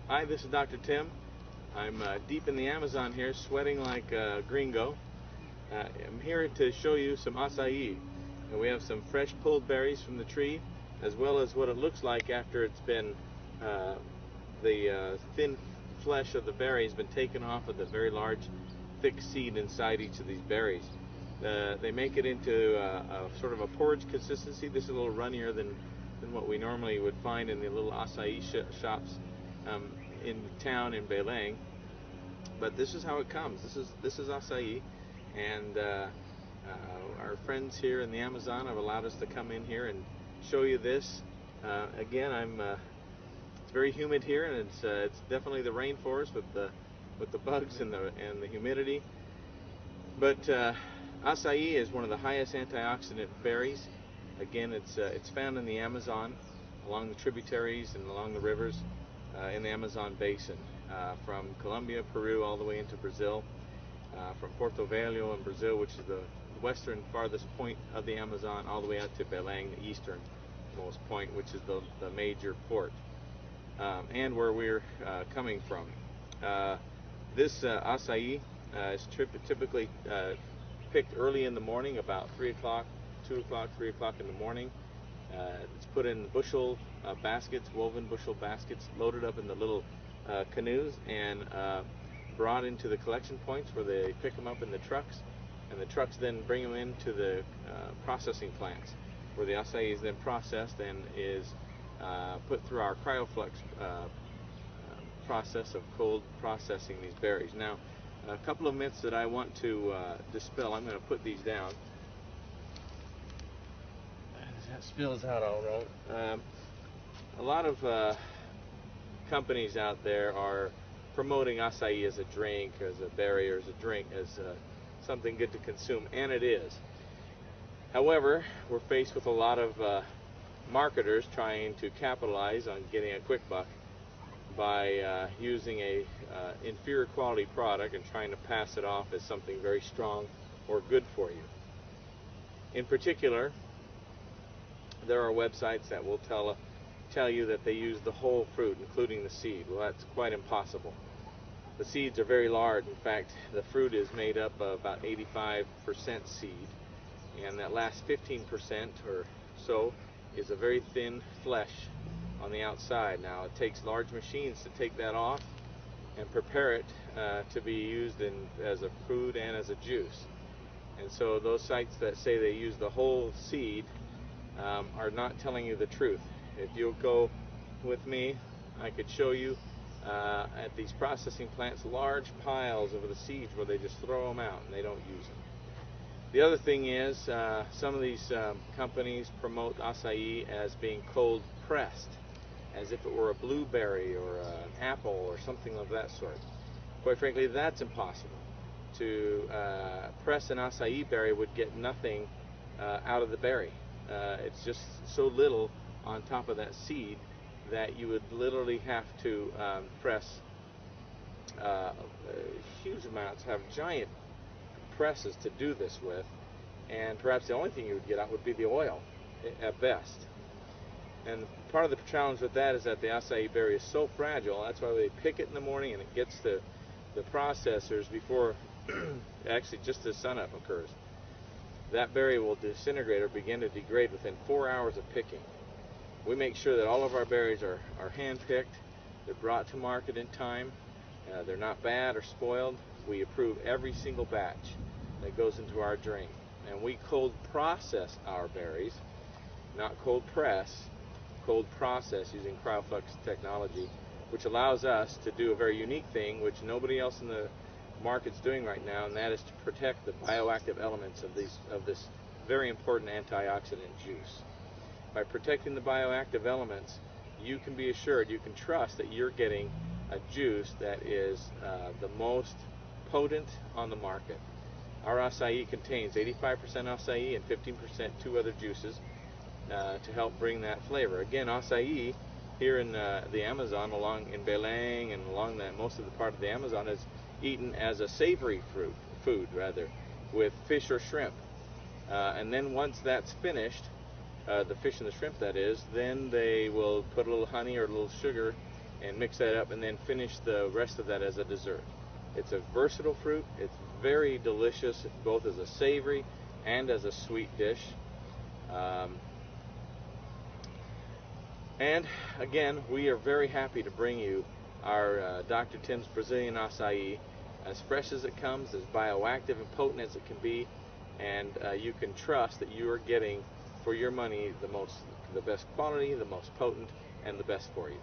Hi, this is Dr. Tim. I'm deep in the Amazon here, sweating like a gringo. I'm here to show you some acai. And we have some fresh pulled berries from the tree, as well as what it looks like after it's been, the thin flesh of the berry has been taken off of the very large, thick seed inside each of these berries. They make it into a sort of a porridge consistency. This is a little runnier than what we normally would find in the little acai shops in town in Belang, but this is how it comes. This is acai, and our friends here in the Amazon have allowed us to come in here and show you this. Again, it's very humid here, and it's definitely the rainforest with the bugs and the humidity. But acai is one of the highest antioxidant berries. Again, it's found in the Amazon, along the tributaries and along the rivers in the Amazon basin, from Colombia, Peru, all the way into Brazil, from Porto Velho in Brazil, which is the western farthest point of the Amazon, all the way out to Belang, the easternmost point, which is the major port, and where we're coming from. This acai is typically picked early in the morning, about 3 o'clock, 2 o'clock, 3 o'clock in the morning. It's put in bushel baskets, woven bushel baskets, loaded up in the little canoes, and brought into the collection points where they pick them up in the trucks, and the trucks then bring them into the processing plants, where the acai is then processed and is put through our cryoflux process of cold processing these berries. Now, a couple of myths that I want to dispel. I'm going to put these down. That spills out all right. A lot of companies out there are promoting acai as a drink, as a berry, or as a drink, as something good to consume, and it is. However, we're faced with a lot of marketers trying to capitalize on getting a quick buck by using a inferior quality product and trying to pass it off as something very strong or good for you. In particular, there are websites that will tell you that they use the whole fruit, including the seed. Well, that's quite impossible. The seeds are very large. In fact, the fruit is made up of about 85% seed, and that last 15% or so is a very thin flesh on the outside. Now, it takes large machines to take that off and prepare it to be used as a food and as a juice. And so those sites that say they use the whole seed are not telling you the truth. If you'll go with me, I could show you at these processing plants large piles of the seeds where they just throw them out and they don't use them. The other thing is some of these companies promote acai as being cold pressed, as if it were a blueberry or an apple or something of that sort. Quite frankly, that's impossible. To press an acai berry would get nothing out of the berry. It's just so little on top of that seed that you would literally have to press huge amounts, have giant presses to do this with, and perhaps the only thing you would get out would be the oil at best. And part of the challenge with that is that the acai berry is so fragile. That's why they pick it in the morning and it gets to the processors before actually just as sunup occurs. That berry will disintegrate or begin to degrade within 4 hours of picking. We make sure that all of our berries are hand-picked, they're brought to market in time, they're not bad or spoiled. We approve every single batch that goes into our drink. And we cold process our berries, not cold press, cold process using cryoflux technology, which allows us to do a very unique thing which nobody else in the market's doing right now, and that is to protect the bioactive elements of this very important antioxidant juice. By protecting the bioactive elements, you can be assured, you can trust that you're getting a juice that is the most potent on the market. Our acai contains 85% acai and 15% two other juices to help bring that flavor. Again, acai here in the Amazon, in Belang and along most of the part of the Amazon, is eaten as a savory food with fish or shrimp. And then once that's finished, the fish and the shrimp that is, then they will put a little honey or a little sugar and mix that up, and then finish the rest of that as a dessert. It's a versatile fruit. It's very delicious, both as a savory and as a sweet dish. And again, we are very happy to bring you our Dr. Tim's Brazilian acai, as fresh as it comes, as bioactive and potent as it can be, and you can trust that you are getting for your money the best quality, the most potent, and the best for you.